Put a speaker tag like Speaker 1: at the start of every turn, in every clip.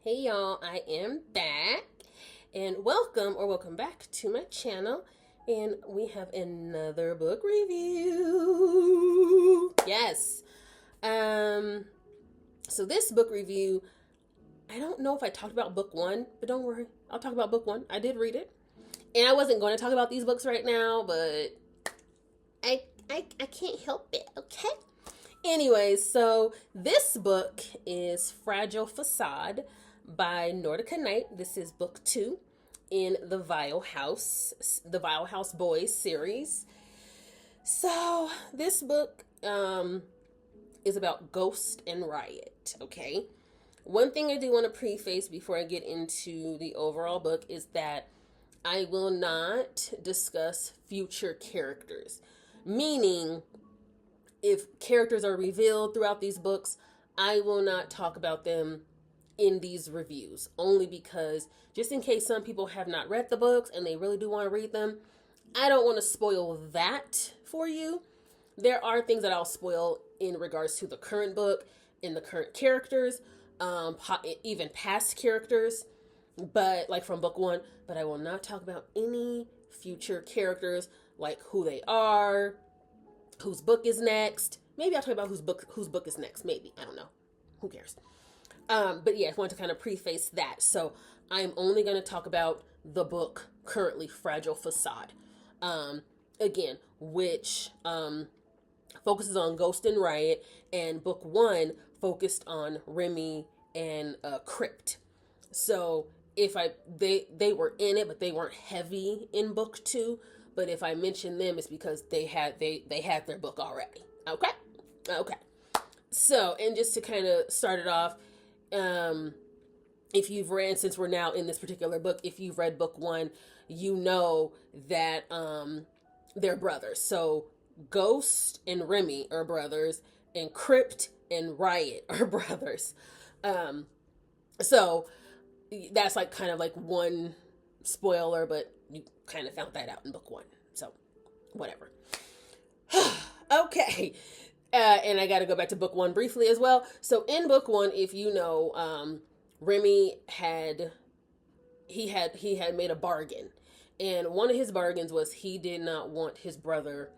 Speaker 1: Hey y'all, I am back and welcome back to my channel. And we have another book review. Yes. Um so this book review, I don't know if I talked about book 1, but don't worry. I'll talk about book 1. I did read it. And I wasn't going to talk about these books right now, but I can't help it, okay? Anyways, so this book is Fragile Facade by Nordica Knight. This is book 2 in the Vile House Boys series. So this book is about Ghost and Riot, okay? One thing I do want to preface before I get into the overall book is that I will not discuss future characters, meaning if characters are revealed throughout these books, I will not talk about them in these reviews, only because just in case some people have not read the books and they really do want to read them, I don't want to spoil that for you. There are things that I'll spoil in regards to the current book, in the current characters, even past characters, but like from book 1, but I will not talk about any future characters, like who they are, whose book is next. Maybe I'll talk about whose book is next. Maybe. I don't know. Who cares? But yeah, I want to kind of preface that. So I'm only going to talk about the book currently, Fragile Facade. Again, which focuses on Ghost and Riot, and book 1 focused on Remy and Crypt. So they were in it, but they weren't heavy in book 2. But if I mention them, it's because they had their book already. Okay. So, and just to kind of start it off, if you've read, since we're now in this particular book, if you've read book 1, you know that they're brothers. So Ghost and Remy are brothers, and Crypt and Riot are brothers. So that's like kind of like one spoiler, but you kind of found that out in book 1. So whatever. Okay. And I got to go back to book 1 briefly as well. So in book 1, if you know, Remy had made a bargain, and one of his bargains was he did not want his brother,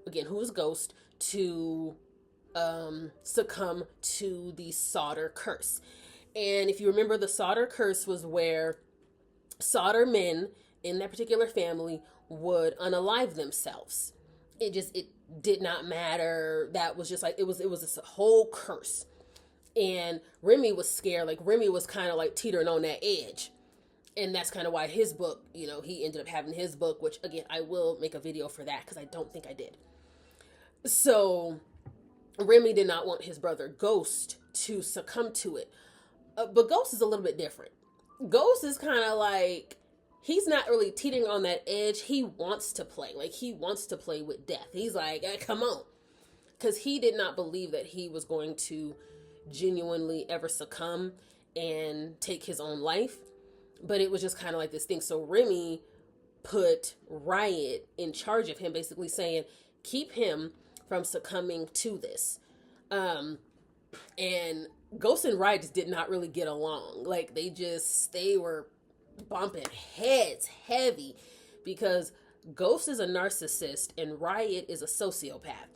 Speaker 1: again, who was Ghost, to succumb to the solder curse. And if you remember, the solder curse was where solder men in that particular family would unalive themselves. It did not matter. That was just like, it was this whole curse. And Remy was scared. Like, Remy was kind of like teetering on that edge. And that's kind of why his book, he ended up having his book, which again, I will make a video for that because I don't think I did. So Remy did not want his brother Ghost to succumb to it. But Ghost is a little bit different. Ghost is kind of like, he's not really teetering on that edge. He wants to play. Like, he wants to play with death. He's like, come on. Because he did not believe that he was going to genuinely ever succumb and take his own life. But it was just kind of like this thing. So Remy put Riot in charge of him, basically saying, keep him from succumbing to this. And Ghost and Riot just did not really get along. Like, they were bumping heads heavy because Ghost is a narcissist and Riot is a sociopath.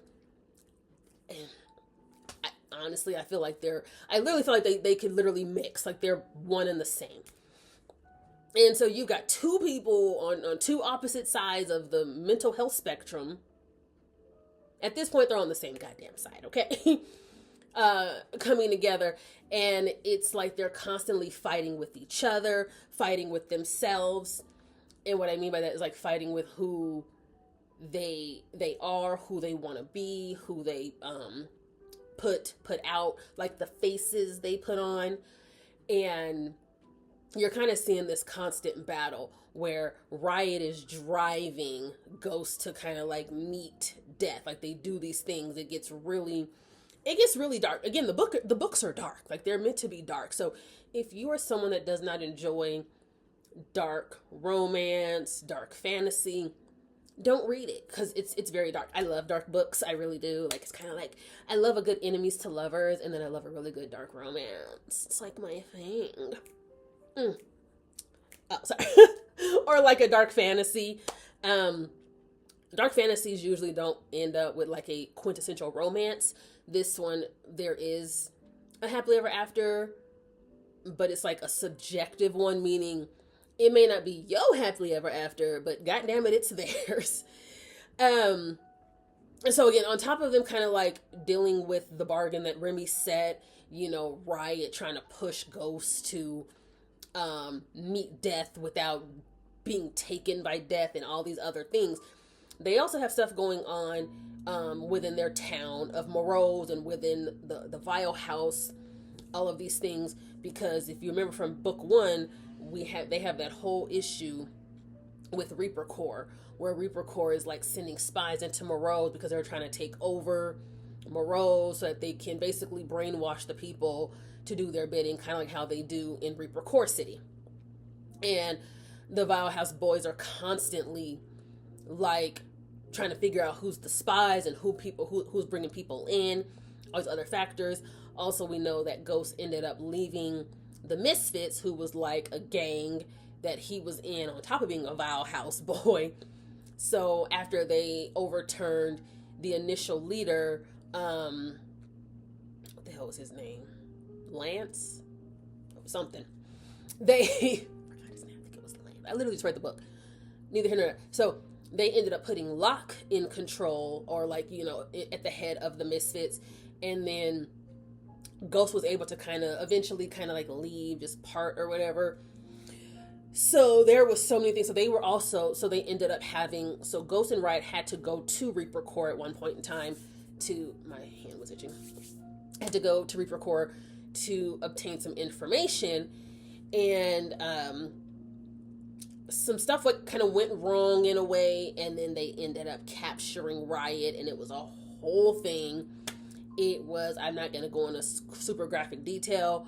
Speaker 1: And honestly, I literally feel like they could literally mix. Like, they're one and the same. And so you got two people on two opposite sides of the mental health spectrum. At this point, they're on the same goddamn side, okay? Coming together, and it's like they're constantly fighting with each other, fighting with themselves. And what I mean by that is like fighting with who they are, who they want to be, who they put out, like the faces they put on. And you're kind of seeing this constant battle where Riot is driving Ghost to kind of like meet death. Like, they do these things. It gets really dark. Again, the books are dark. Like, they're meant to be dark. So if you are someone that does not enjoy dark romance, dark fantasy, don't read it because it's very dark. I love dark books. I really do. Like, it's kind of like, I love a good enemies to lovers, and then I love a really good dark romance. It's like my thing. Oh, sorry. Or like a dark fantasy. Dark fantasies usually don't end up with like a quintessential romance. This one, there is a happily ever after, but it's like a subjective one, meaning it may not be yo happily ever after, but goddamn it, it's theirs. And so again, on top of them kind of like dealing with the bargain that Remy set, Riot trying to push Ghost to meet death without being taken by death and all these other things. They also have stuff going on within their town of Moreau's and within the Vile House, all of these things, because if you remember from book 1, they have that whole issue with Reaper Corps, where Reaper Corps is like sending spies into Moreau's because they're trying to take over Moreau's so that they can basically brainwash the people to do their bidding, kind of like how they do in Reaper Corps City. And the Vile House boys are constantly like trying to figure out who's the spies and who's bringing people in, all these other factors. Also, we know that Ghost ended up leaving the Misfits, who was like a gang that he was in on top of being a Vile House boy. So after they overturned the initial leader, what the hell was his name? Lance? Something. I think it was Lance. I literally just read the book. Neither here nor there. So they ended up putting Locke in control, or like, at the head of the Misfits. And then Ghost was able to eventually like leave, just part or whatever. So there was so many things. So they ended up so Ghost and Riot had to go to Reaper Corps at one point in time my hand was itching. Had to go to Reaper Corps to obtain some information, and some stuff kind of went wrong in a way, and then they ended up capturing Riot, and it was a whole thing. I'm not going to go into super graphic detail,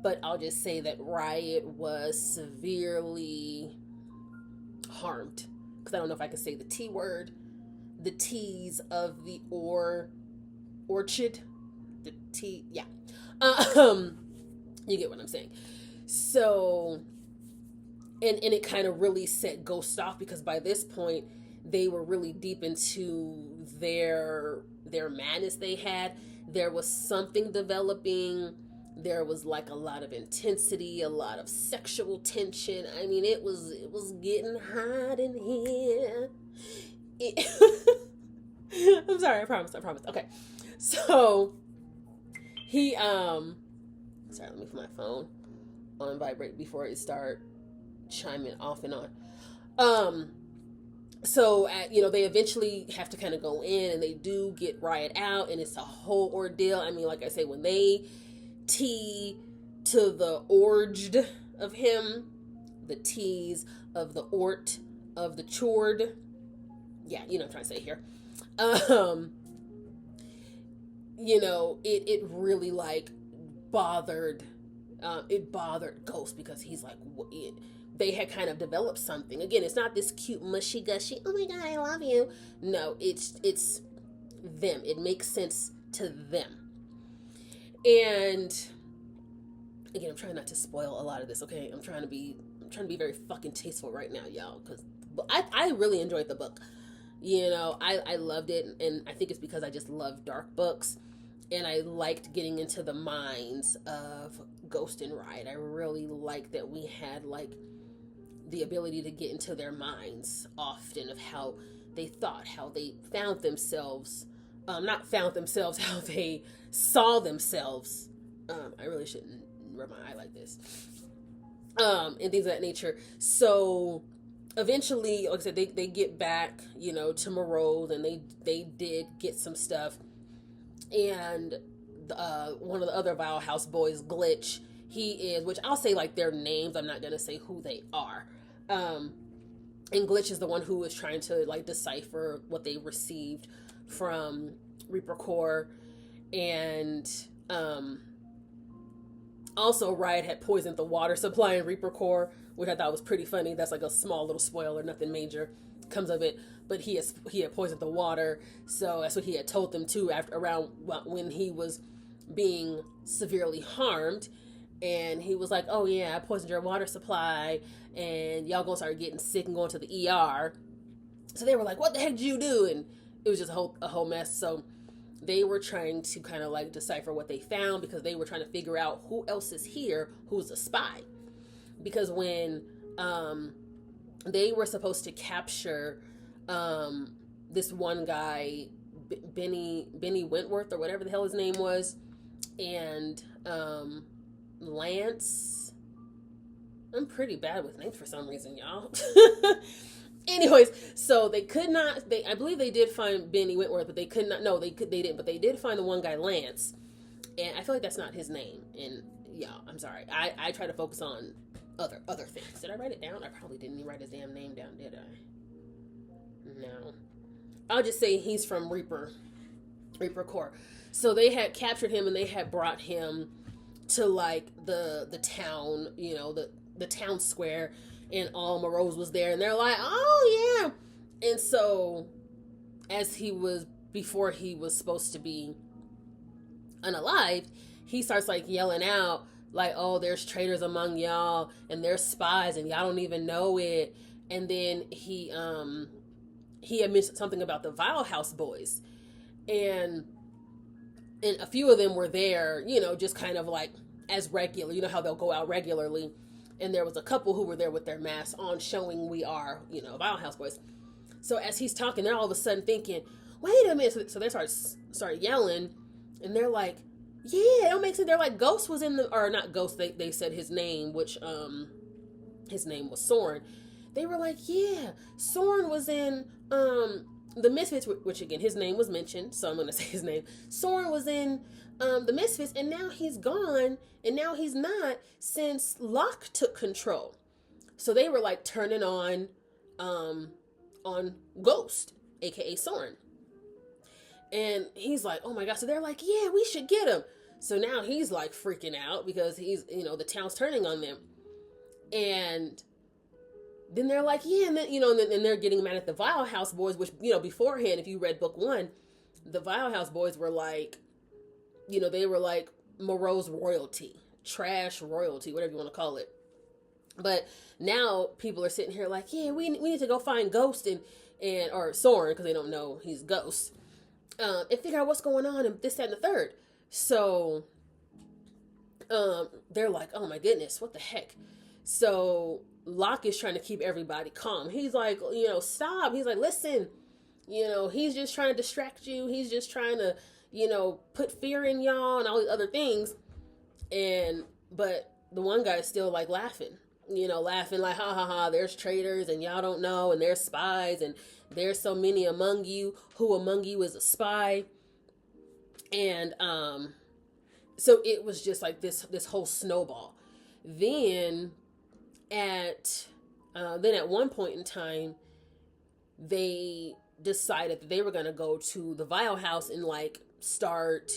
Speaker 1: but I'll just say that Riot was severely harmed, because I don't know if I can say the T word, the T's of the orchard, the T, yeah. You get what I'm saying. So, and it kind of really set Ghost off, because by this point they were really deep into their madness they had. There was something developing. There was like a lot of intensity, a lot of sexual tension. I mean, it was getting hot in here. I'm sorry, I promise. Okay. So he sorry, let me put my phone on vibrate before it start chiming off and on. So they eventually have to kind of go in, and they do get Riot out, and it's a whole ordeal. I mean, like I say, when they T to the orged of him, the T's of the ort of the chored. Yeah, you know what I'm trying to say here. It really like bothered Ghost, because he's like, they had kind of developed something. Again, it's not this cute mushy gushy, oh my god, I love you. No, it's them. It makes sense to them. And again, I'm trying not to spoil a lot of this, okay? I'm trying to be very fucking tasteful right now, y'all, because I really enjoyed the book. I loved it, and I think it's because I just love dark books, and I liked getting into the minds of Ghost and Riot. I really liked that we had like the ability to get into their minds often, of how they thought, how they found themselves, how they saw themselves. I really shouldn't rub my eye like this. And things of that nature. So eventually, like I said, they get back, to Moreau's, and they did get some stuff. And one of the other Vile House boys, Glitch, he is, which I'll say like their names, I'm not going to say who they are. And Glitch is the one who is trying to like decipher what they received from Reaper Corps. And Also, Riot had poisoned the water supply in Reaper Core, which I thought was pretty funny. That's like a small little spoiler, nothing major comes of it. But he had poisoned the water, so that's what he had told them too. After around when he was being severely harmed, and he was like, "Oh yeah, I poisoned your water supply, and y'all gonna start getting sick and going to the ER." So they were like, "What the heck did you do?" And it was just a whole mess. So they were trying to kind of like decipher what they found, because they were trying to figure out who else is here who's a spy. Because when they were supposed to capture this one guy, Benny Wentworth, or whatever the hell his name was, and Lance. I'm pretty bad with names for some reason, y'all. Anyways, so they could not. I believe they did find Benny Wentworth, but they could not. No, they didn't. But they did find the one guy, Lance, and I feel like that's not his name. And yeah, I'm sorry. I try to focus on other things. Did I write it down? I probably didn't even write his damn name down, did I? No. I'll just say he's from Reaper Core. So they had captured him, and they had brought him to like the town, the town square. And Alma Rose was there, and they're like, "Oh yeah!" And so, before he was supposed to be unalived, he starts like yelling out, like, "Oh, there's traitors among y'all, and there's spies, and y'all don't even know it." And then he had mentioned something about the Vile House boys, and a few of them were there, just kind of like as regular. You know how they'll go out regularly. And there was a couple who were there with their masks on, showing we are, Vile House boys. So as he's talking, they're all of a sudden thinking, "Wait a minute!" So they start yelling, and they're like, "Yeah, it don't make sense." They're like, "Ghost was in the," or not Ghost. They said his name, which his name was Soren. They were like, "Yeah, Soren was in the Misfits," which again his name was mentioned, so I'm gonna say his name. Soren was in the Misfits, and now he's gone, and now he's not, since Locke took control. So they were like turning on Ghost, aka Soren. And he's like, "Oh my god." So they're like, "Yeah, we should get him." So now he's like freaking out, because he's, the town's turning on them. And then they're like, "Yeah," and then, and they're getting mad at the Vile House boys, which, beforehand, if you read book 1, the Vile House boys were like, they were like Moreau's royalty, trash royalty, whatever you want to call it. But now people are sitting here like, "Yeah, we need to go find Ghost and or Soren," because they don't know he's Ghost, and figure out what's going on, and this, that, and the third. So they're like, "Oh my goodness, what the heck?" So Locke is trying to keep everybody calm. He's like, "Stop." He's like, "Listen, he's just trying to distract you. He's just trying to, put fear in y'all and all these other things." But the one guy is still like laughing like, "Ha ha ha, there's traitors, and y'all don't know, and there's spies, and there's so many among you. Who among you is a spy?" And so it was just like this whole snowball. Then at one point in time, they decided that they were going to go to the Vile House and like start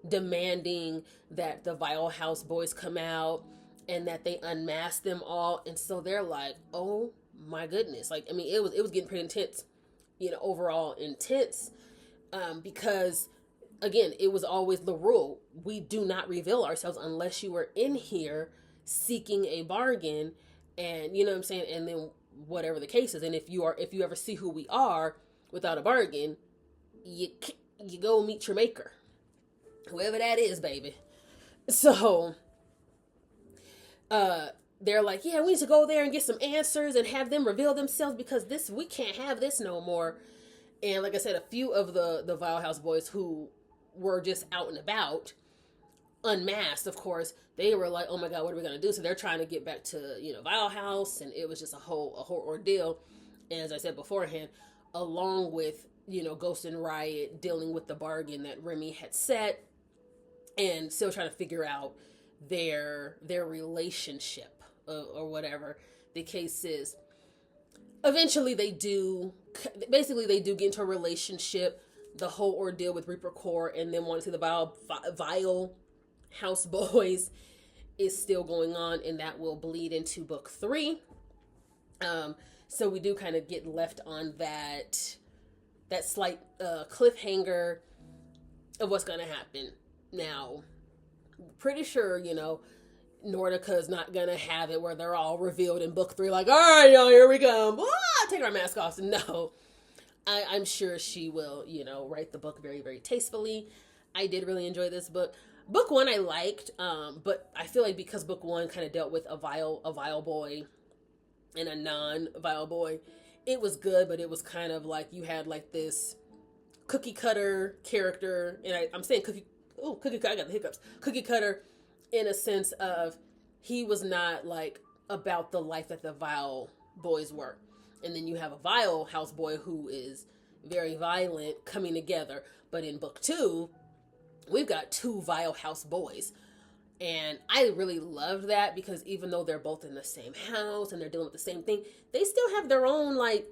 Speaker 1: demanding that the Vile House boys come out and that they unmask them all. And so they're like, "Oh my goodness." Like, I mean, it was getting pretty intense, overall intense, because again, it was always the rule. We do not reveal ourselves unless you are in here seeking a bargain, and you know what I'm saying? And then whatever the case is, and if you ever see who we are without a bargain, you go meet your maker, whoever that is, baby. So they're like, "Yeah, we need to go there and get some answers and have them reveal themselves, because we can't have this no more." And like I said, a few of the Vile House boys who were just out and about, unmasked, of course, they were like, "Oh my god, what are we gonna do?" So they're trying to get back to Vile House, and it was just a whole ordeal. And as I said beforehand, along with Ghost and Riot dealing with the bargain that Remy had set, and still trying to figure out their relationship, or whatever the case is. Eventually they do get into a relationship. The whole ordeal with Reaper Core, and then wanting to see the Vile House boys, is still going on, and that will bleed into book 3. So we do kind of get left on that slight cliffhanger of what's going to happen. Now, pretty sure, Nordica is not going to have it where they're all revealed in book 3, like, all right, y'all, here we go. Take our mask off. No, I'm sure she will, write the book very, very tastefully. I did really enjoy this book. Book 1 I liked, but I feel like because book 1 kind of dealt with a vile boy and a non-vile boy, it was good, but it was kind of like you had like this cookie cutter character, and I'm saying cookie cutter, I got the hiccups. Cookie cutter in a sense of he was not like about the life that the vile boys were. And then you have a vile houseboy who is very violent coming together. But in book 2, we've got 2 vile houseboys. And I really loved that because even though they're both in the same house and they're dealing with the same thing, they still have their own like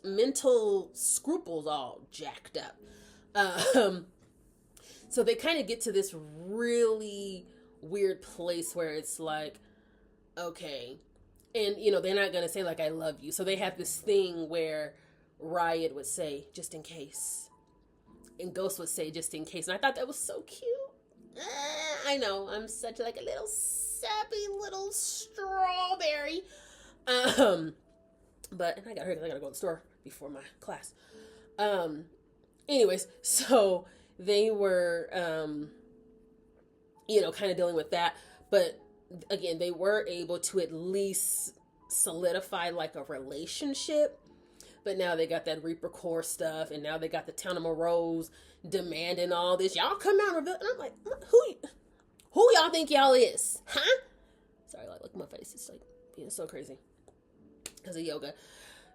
Speaker 1: mental scruples all jacked up. So they kind of get to this really weird place where it's like, okay, and they're not going to say like, I love you. So they have this thing where Riot would say, just in case. And Ghost would say, just in case. And I thought that was so cute. I know, I'm such like a little sappy little strawberry. But, and I got to hurry because I got to go to the store before my class. Anyways, so they were, kind of dealing with that. But again, they were able to at least solidify like a relationship. But now they got that Reaper Core stuff, and now they got the Town of Morose demanding all this. Y'all come out and reveal. And I'm like, who y'all think y'all is? Huh? Sorry, like my face is like being so crazy because of yoga.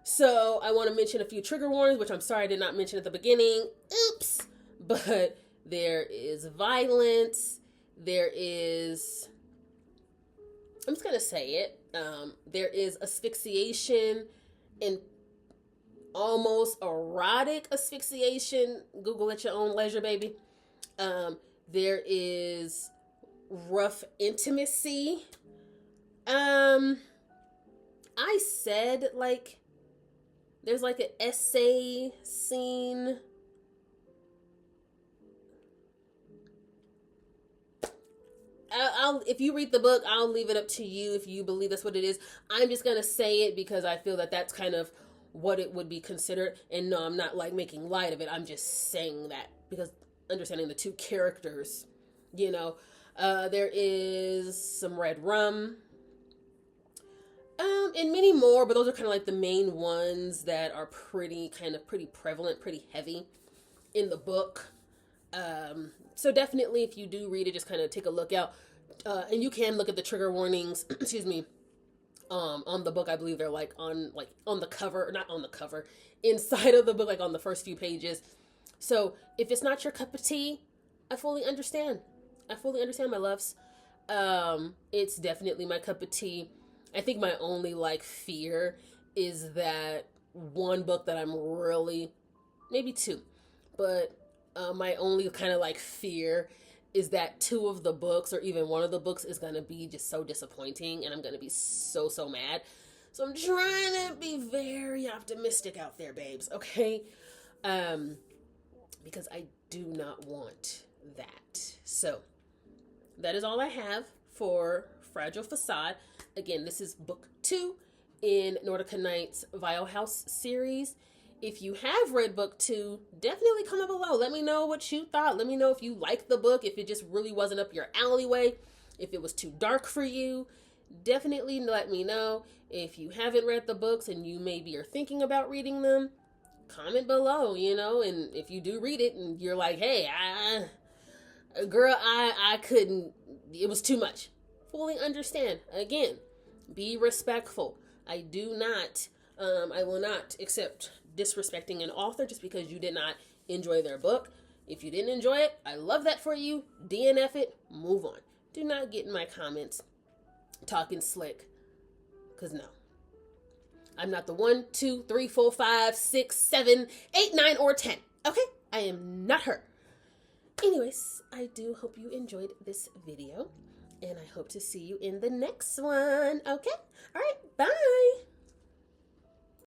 Speaker 1: So I want to mention a few trigger warnings, which I'm sorry I did not mention at the beginning. Oops. But there is violence. There is, I'm just going to say it. There is asphyxiation and almost erotic asphyxiation. Google at your own leisure, baby. There is rough intimacy. I said like there's like an essay scene. I'll if you read the book, I'll leave it up to you if you believe that's what it is. I'm just gonna say it because I feel that that's kind of what it would be considered. And no, I'm not like making light of it. I'm just saying that because understanding the 2 characters, there is some red rum, and many more, but those are kind of like the main ones that are pretty prevalent, pretty heavy in the book. So definitely if you do read it, just kind of take a look out, and you can look at the trigger warnings, excuse me, on the book. I believe they're like on the cover, or not on the cover, inside of the book, like on the first few pages. So if it's not your cup of tea, I fully understand, my loves. It's definitely my cup of tea. I think my only like fear is that one book that I'm really, maybe 2, but my only kind of like fear is that 2 of the books or even one of the books is going to be just so disappointing and I'm going to be so mad. So I'm trying to be very optimistic out there, babes. Okay. Because I do not want that. So that is all I have for Fragile Facade. Again, this is book 2 in Nordica Knight's Vile House series. If you have read book 2, definitely comment below. Let me know what you thought. Let me know if you liked the book, if it just really wasn't up your alleyway, if it was too dark for you. Definitely let me know. If you haven't read the books and you maybe are thinking about reading them, comment below, and if you do read it and you're like, hey, I couldn't, it was too much. Fully understand. Again, be respectful. I will not accept disrespecting an author just because you did not enjoy their book. If you didn't enjoy it, I love that for you. DNF it, move on. Do not get in my comments talking slick, because no. I'm not the 1, 2, 3, 4, 5, 6, 7, 8, 9, or 10. Okay? I am not her. Anyways, I do hope you enjoyed this video. And I hope to see you in the next one. Okay? All right. Bye.